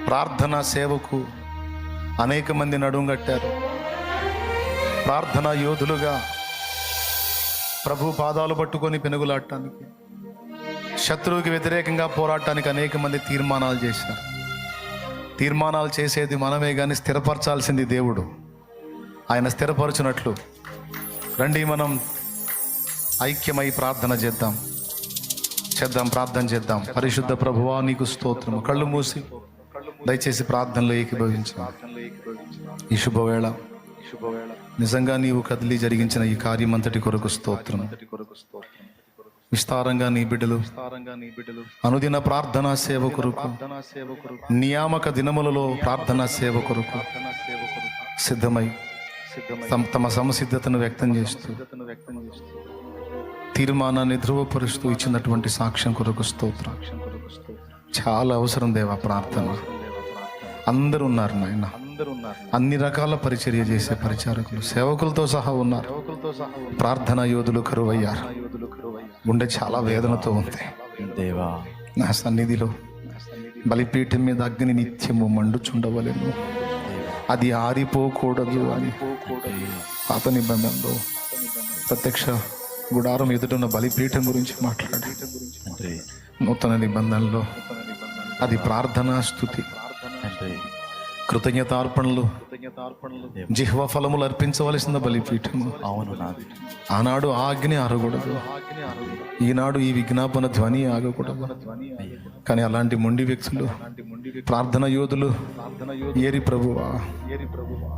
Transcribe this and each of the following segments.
ప్రార్థనా సేవకు అనేక మంది నడుంగట్టారు. ప్రార్థనా యోధులుగా ప్రభు పాదాలు పట్టుకొని పెనుగులాడటానికి, శత్రువుకి వ్యతిరేకంగా పోరాటానికి అనేక మంది తీర్మానాలు చేశారు. తీర్మానాలు చేసేది మనమే కానీ స్థిరపరచాల్సింది దేవుడు. ఆయన స్థిరపరచునట్లు రండి మనం ఐక్యమై ప్రార్థన చేద్దాం. ప్రార్థన చేద్దాం. పరిశుద్ధ ప్రభువా నీకు స్తోత్రము. కళ్ళు మూసి దయచేసి ప్రార్థనలో ఏకీభవించాం. ఈ శుభవేళ నిజంగా నీవు కదిలి జరిగించిన ఈ కార్యమంతటి కొరకు స్తోత్రం. విస్తారంగా నీ బిడ్డలు అనుదిన ప్రార్థనా సేవ కొరకు, నియామక దినములలో ప్రార్థనా సేవ కొరకు సిద్ధమై తమ సంసిద్ధతను వ్యక్తం చేస్తూ, తీర్మానాన్ని ధృవపరుస్తూ ఇచ్చినటువంటి సాక్ష్యం కొరకు స్తోత్రం. చాలా అవసరం దేవా ప్రార్థన. అందరూ ఉన్నారు నాయన, అన్ని రకాల పరిచర్య చేసే పరిచారకులు, సేవకులతో సహా ఉన్నారు. ప్రార్థనా యోధులు కరువయ్యారు. గుండె చాలా వేదనతో ఉంది దేవా. నా సన్నిధిలో బలిపీఠం మీద అగ్ని నిత్యము మండుచుండవలెను, అది ఆరిపోకూడదు అని పాత నిబంధనలో ప్రత్యక్ష గుడారం ఎదుటిన్న బలిపీఠం గురించి మాట్లాడి, నూతన నిబంధనలో అది ప్రార్థనా స్తుతి, కృతజ్ఞతార్పణలు, జిహ్వ ఫలములు అర్పించవలసిన బలిపీఠము. ఆనాడు ఆజ్ఞ ఆరకూడదు, ఈనాడు ఈ విజ్ఞాపన ధ్వని ఆగకూడదు. కానీ అలాంటి మొండి వ్యక్తులు, ప్రార్థన యోధులు ఏరి ప్రభువా,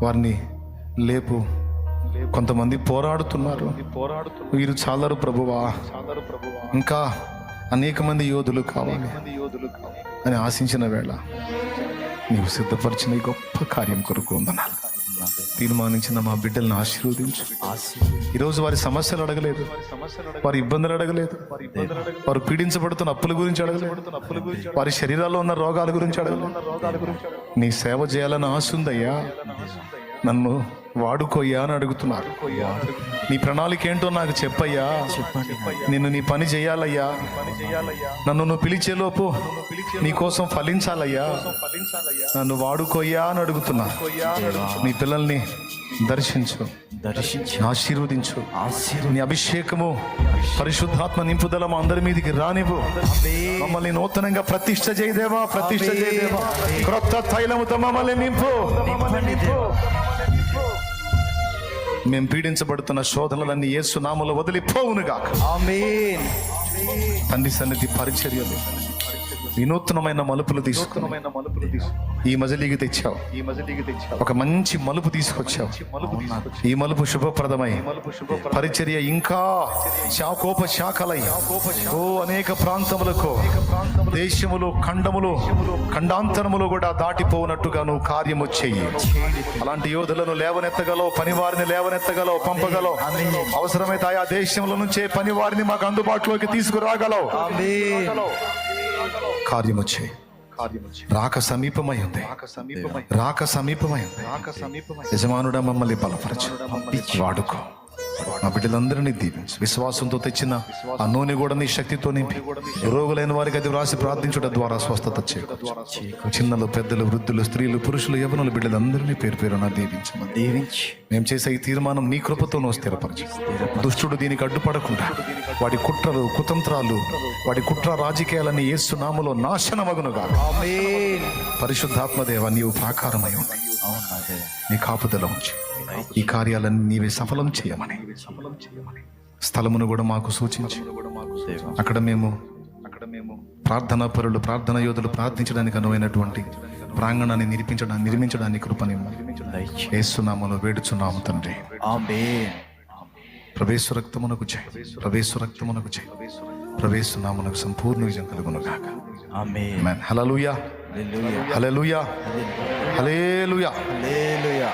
వారిని లేపు. కొంతమంది పోరాడుతున్నారు, వీరు చాలరు ప్రభువా, ఇంకా అనేక మంది యోధులు కావాలి అని ఆశించిన వేళ నీవు సిద్ధపరిచిన ఈ గొప్ప కార్యం కొరకు వందనాలు. తీర్మానించిన మా బిడ్డలను ఆశీర్వదించు. ఈరోజు వారి సమస్యలు అడగలేదు, వారి ఇబ్బందులు అడగలేదు, వారు పీడించబడుతున్న అప్పుల గురించి అడగలేదు, వారి శరీరాల్లో ఉన్న రోగాల గురించి అడగలేదు. నీ సేవ చేయాలని ఆశ ఉందయ్యా, నన్ను వాడుకోయ్యా అని అడుగుతున్నారు. నీ ప్రణాళిక ఏంటో నాకు చెప్పయ్యా, నిన్ను నీ పని చేయాలయ్యా, నన్ను నువ్వు పిలిచేలోపు నీ కోసం ఫలించాలయ్యా, నన్ను వాడుకోయ్యా అని అడుగుతున్నా. నీ పిల్లల్ని దర్శించు, ఆశీర్వదించు. నీ అభిషేకము, పరిశుద్ధాత్మ నింపుదల మా అందరి మీదికి రానివ్వు. మమ్మల్ని నూతనంగా ప్రతిష్ఠ చేయదేవా, ప్రతిష్ఠ చేయదేవా. క్రొత్త తైలముతో మమ్మల్ని నింపు. మేము పీడించబడుతున్న శోధనలన్నీ యేసు నామములో వదిలిపోవునుగా. ఆమేన్. తండ్రి సన్నిధి పరిచర్యలు వినూత్నమైన మలుపులు తీసుకుని ఈ మజిలీకి తెచ్చావు. ఒక మంచి మలుపు తీసుకొచ్చావు. ఈ మలుపు శుభప్రదమై పరిచర్య ఇంకా శాఖోపశాఖలై అనేక ప్రాంతములకు, దేశములు, ఖండములు, ఖండాంతరములు కూడా దాటిపోనట్టుగా నువ్వు కార్యము చెయ్యి. అలాంటి యోధులను లేవనెత్తగలవు, పనివారిని లేవనెత్తగలవు, పంపగలవు. అవసరమైతే ఆయా దేశముల నుంచే పనివారిని మాకు అందుబాటులోకి తీసుకురాగలవు. కార్యము చేయి. రాక సమీపమై ఉంది, రాక సమీపమై ఉంది. యజమానుడా మమ్మల్ని బలపరచు, వాడుకో. మా బిడ్డలందరినీ దీవించు. విశ్వాసంతో తెచ్చిన ఆ నూనె కూడా నీ శక్తితో నింపి, రోగులైన వారికి అది వ్రాసి ప్రార్థించడం ద్వారా స్వస్థత చేకూర్చు. చిన్నలు, పెద్దలు, వృద్ధులు, స్త్రీలు, పురుషులు, యవ్వనులు బిడ్డలందరినీ పేరు పేరున దీవించి మేము చేసే ఈ తీర్మానం నీ కృపతో నువ్వు స్థిరపరచు. దుష్టుడు దీనికి అడ్డుపడకుండా వాడి కుట్రలు, కుతంత్రాలు, వాడి కుట్ర రాజకీయాలన్నీ యేసు నామములో నాశనమగునుగా. పరిశుద్ధాత్మదేవ నీవు ప్రాకారమై ఉంది, నీ కాపుదల ఉంచి ఈ కార్యాలన్నీ నీవే సఫలం చేయమని స్థలమును కూడా మాకు సూచించి అక్కడ మేము ప్రార్థనా పరులు, ప్రార్థనా యోధులు ప్రార్థించడానికి అనువైనటువంటి ప్రాంగణాన్ని నిర్మించడానికి కృపని యేసు నామములో వేడుచున్నాము తండ్రి. ఆమేన్. ప్రవేశ రక్తమునకు జై, ప్రవేశ రక్తమునకు జై, ప్రవేశ నామమునకు సంపూర్ణ విజయం కలుగునుగాక. ఆమేన్. హల్లెలూయా, హల్లెలూయా, హల్లెలూయా, హల్లెలూయా, హల్లెలూయా.